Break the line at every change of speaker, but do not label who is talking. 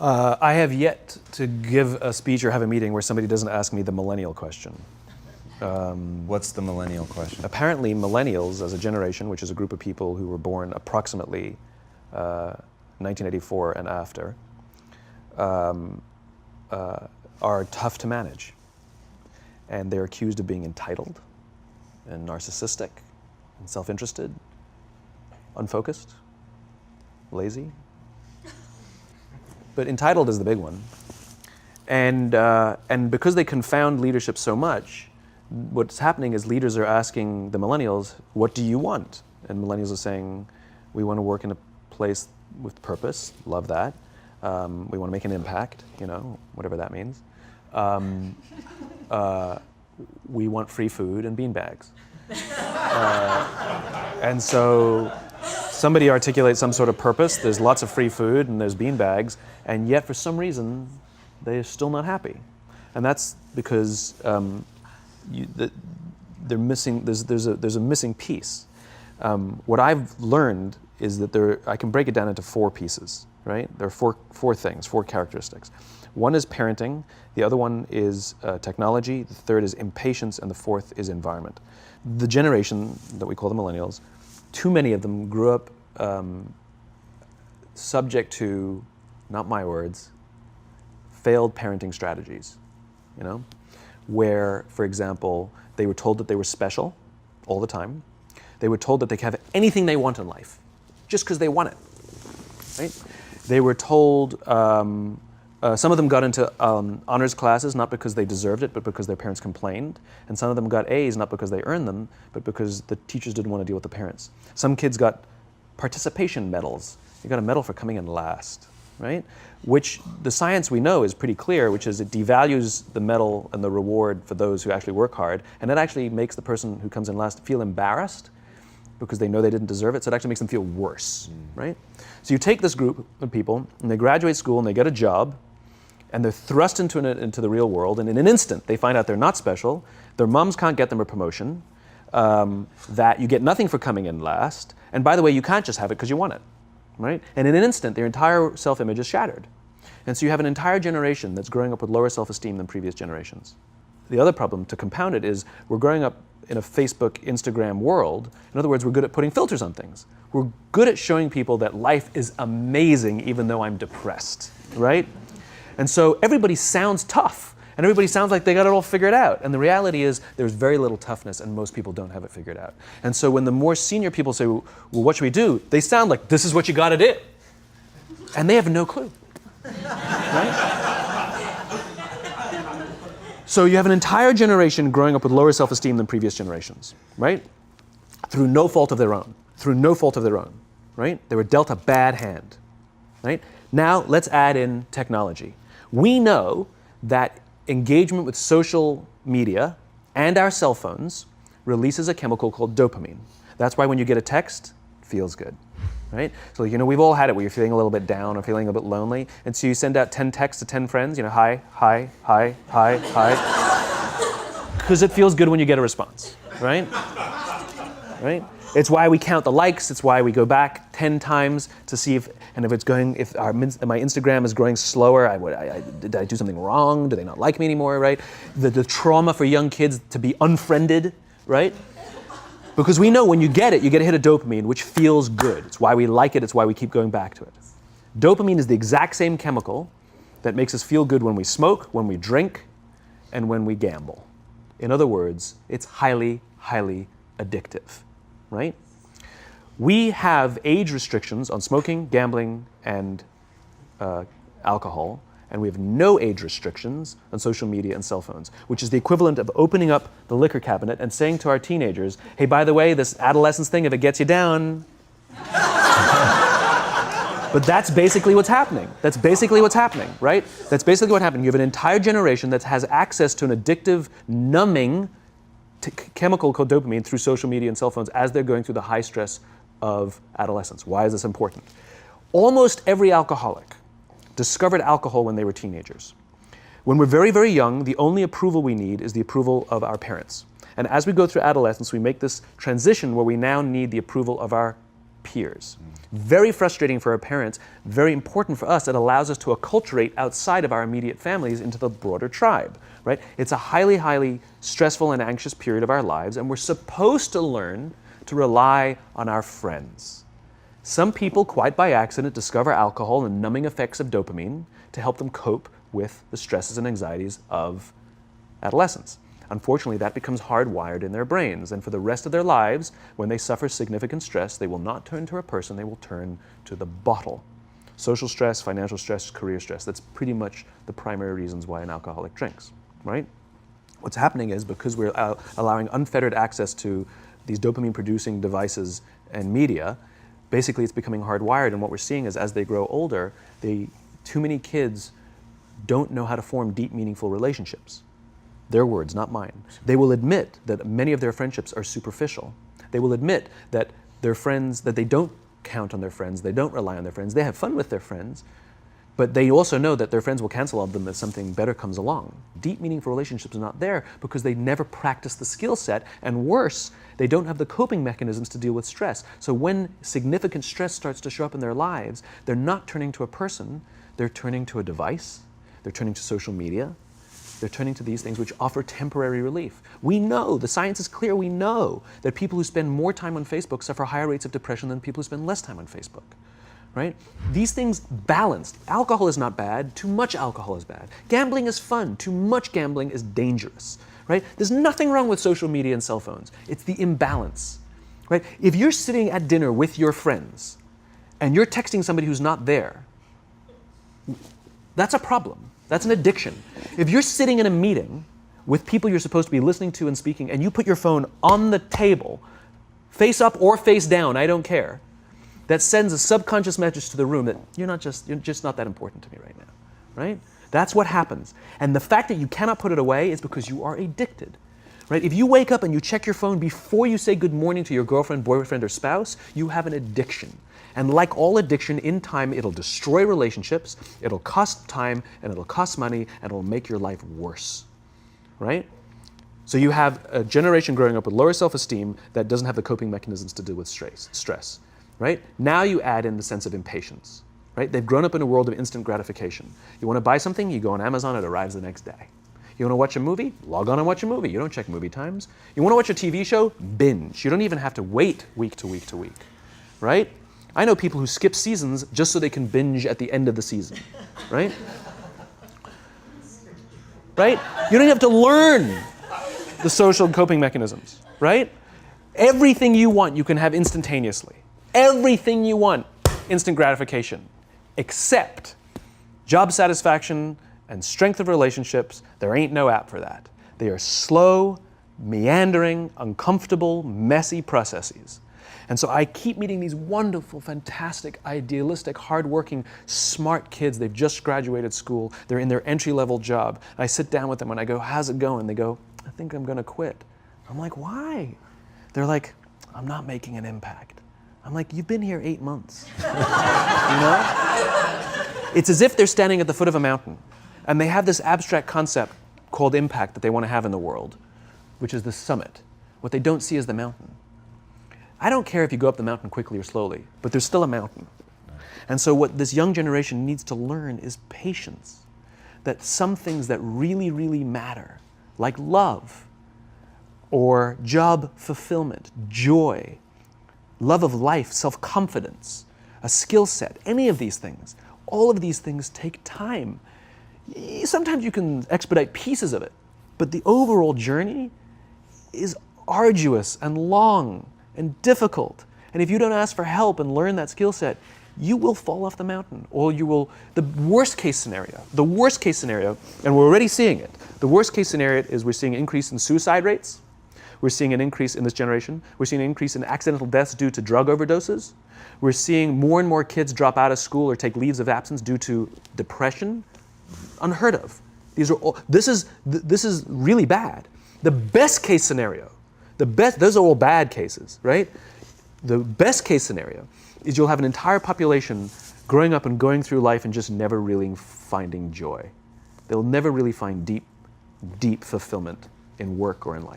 I have yet to give a speech or have a meeting where somebody doesn't ask me the millennial question.
What's the millennial question?
Apparently, millennials as a generation, which is a group of people who were born approximately 1984 and after, are tough to manage. And they're accused of being entitled and narcissistic and self-interested, unfocused, lazy. But entitled is the big one. And because they confound leadership so much, what's happening is leaders are asking the millennials, what do you want? And millennials are saying, we want to work in a place with purpose, love that. We want to make an impact, whatever that means. We want free food and beanbags. And so somebody articulates some sort of purpose, there's lots of free food and there's beanbags, and yet for some reason, they're still not happy. And that's because they're missing, there's a missing piece. What I've learned is that I can break it down into 4 pieces, right? There are four things, 4 characteristics. One is parenting, the other one is technology, the third is impatience, and the fourth is environment. The generation that we call the millennials, too many of them grew up subject to, not my words, failed parenting strategies, where, for example, they were told that they were special all the time. They were told that they could have anything they want in life, just because they want it, right? They were told, some of them got into honors classes, not because they deserved it, but because their parents complained. And some of them got A's, not because they earned them, but because the teachers didn't want to deal with the parents. Some kids got participation medals. You got a medal for coming in last, right? Which the science we know is pretty clear, which is it devalues the medal and the reward for those who actually work hard. And it actually makes the person who comes in last feel embarrassed because they know they didn't deserve it. So it actually makes them feel worse, right? So you take this group of people and they graduate school and they get a job, and they're thrust into the real world, and in an instant, they find out they're not special, their moms can't get them a promotion, that you get nothing for coming in last, and by the way, you can't just have it because you want it, right? And in an instant, their entire self-image is shattered. And so you have an entire generation that's growing up with lower self-esteem than previous generations. The other problem, to compound it, is we're growing up in a Facebook, Instagram world. In other words, we're good at putting filters on things. We're good at showing people that life is amazing even though I'm depressed, right? And so everybody sounds tough, and everybody sounds like they got it all figured out. And the reality is there's very little toughness, and most people don't have it figured out. And so when the more senior people say, well, what should we do? They sound like, this is what you got to do. And they have no clue, right? So you have an entire generation growing up with lower self-esteem than previous generations, right? Through no fault of their own, right? They were dealt a bad hand, right? Now let's add in technology. We know that engagement with social media and our cell phones releases a chemical called dopamine. That's why when you get a text, it feels good, right? So we've all had it where you're feeling a little bit down or feeling a bit lonely, and so you send out 10 texts to 10 friends, hi, hi, hi, hi, hi, because it feels good when you get a response, right? Right? It's why we count the likes. It's why we go back 10 times to see if my Instagram is growing slower, did I do something wrong? Do they not like me anymore, right? The trauma for young kids to be unfriended, right? Because we know when you get a hit of dopamine, which feels good. It's why we like it. It's why we keep going back to it. Dopamine is the exact same chemical that makes us feel good when we smoke, when we drink, and when we gamble. In other words, it's highly, highly addictive. Right? We have age restrictions on smoking, gambling, and alcohol, and we have no age restrictions on social media and cell phones, which is the equivalent of opening up the liquor cabinet and saying to our teenagers, hey, by the way, this adolescence thing, if it gets you down. But that's basically what's happening. That's basically what's happening, right? That's basically what happened. You have an entire generation that has access to an addictive, numbing chemical called dopamine through social media and cell phones as they're going through the high stress of adolescence. Why is this important? Almost every alcoholic discovered alcohol when they were teenagers. When we're very, very young, the only approval we need is the approval of our parents. And as we go through adolescence, we make this transition where we now need the approval of our peers. Very frustrating for our parents, very important for us. It allows us to acculturate outside of our immediate families into the broader tribe, right? It's a highly, highly stressful and anxious period of our lives, and we're supposed to learn to rely on our friends. Some people, quite by accident, discover alcohol and numbing effects of dopamine to help them cope with the stresses and anxieties of adolescence. Unfortunately, that becomes hardwired in their brains, and for the rest of their lives, when they suffer significant stress, they will not turn to a person, they will turn to the bottle. Social stress, financial stress, career stress, that's pretty much the primary reasons why an alcoholic drinks, right? What's happening is because we're allowing unfettered access to these dopamine-producing devices and media, basically it's becoming hardwired, and what we're seeing is as they grow older, too many kids don't know how to form deep, meaningful relationships. Their words, not mine. They will admit that many of their friendships are superficial. They will admit that their friends, that they don't count on their friends, they don't rely on their friends, they have fun with their friends, but they also know that their friends will cancel on them if something better comes along. Deep, meaningful relationships are not there because they never practice the skill set, and worse, they don't have the coping mechanisms to deal with stress. So when significant stress starts to show up in their lives, they're not turning to a person, they're turning to a device, they're turning to social media, they're turning to these things which offer temporary relief. We know, the science is clear, we know that people who spend more time on Facebook suffer higher rates of depression than people who spend less time on Facebook, right? These things balanced. Alcohol is not bad, too much alcohol is bad. Gambling is fun, too much gambling is dangerous, right? There's nothing wrong with social media and cell phones. It's the imbalance, right? If you're sitting at dinner with your friends and you're texting somebody who's not there, that's a problem. That's an addiction. If you're sitting in a meeting with people you're supposed to be listening to and speaking, and you put your phone on the table, face up or face down, I don't care, that sends a subconscious message to the room that you're just not that important to me right now, right? That's what happens. And the fact that you cannot put it away is because you are addicted, right? If you wake up and you check your phone before you say good morning to your girlfriend, boyfriend, or spouse, you have an addiction. And like all addiction, in time, it'll destroy relationships, it'll cost time, and it'll cost money, and it'll make your life worse, right? So you have a generation growing up with lower self-esteem that doesn't have the coping mechanisms to deal with stress, right? Now you add in the sense of impatience, right? They've grown up in a world of instant gratification. You want to buy something, you go on Amazon, it arrives the next day. You want to watch a movie? Log on and watch a movie. You don't check movie times. You want to watch a TV show? Binge. You don't even have to wait week to week to week, right? I know people who skip seasons just so they can binge at the end of the season, right? Right? You don't have to learn the social coping mechanisms, right? Everything you want, you can have instantaneously. Everything you want, instant gratification, except job satisfaction and strength of relationships. There ain't no app for that. They are slow, meandering, uncomfortable, messy processes. And so I keep meeting these wonderful, fantastic, idealistic, hardworking, smart kids. They've just graduated school. They're in their entry-level job. I sit down with them and I go, how's it going? They go, I think I'm going to quit. I'm like, why? They're like, I'm not making an impact. I'm like, you've been here 8 months. You know? It's as if they're standing at the foot of a mountain and they have this abstract concept called impact that they want to have in the world, which is the summit. What they don't see is the mountain. I don't care if you go up the mountain quickly or slowly, but there's still a mountain. And so what this young generation needs to learn is patience. That some things that really, really matter, like love, or job fulfillment, joy, love of life, self-confidence, a skill set, any of these things, all of these things take time. Sometimes you can expedite pieces of it, but the overall journey is arduous and long and difficult. And if you don't ask for help and learn that skill set, you will fall off the mountain, or you will, the worst case scenario, and we're already seeing it, the worst case scenario is we're seeing an increase in suicide rates, we're seeing an increase in this generation, we're seeing an increase in accidental deaths due to drug overdoses, we're seeing more and more kids drop out of school or take leaves of absence due to depression, unheard of. These are all, this is really bad. The best case scenario, those are all bad cases, right? The best case scenario is you'll have an entire population growing up and going through life and just never really finding joy. They'll never really find deep fulfillment in work or in life.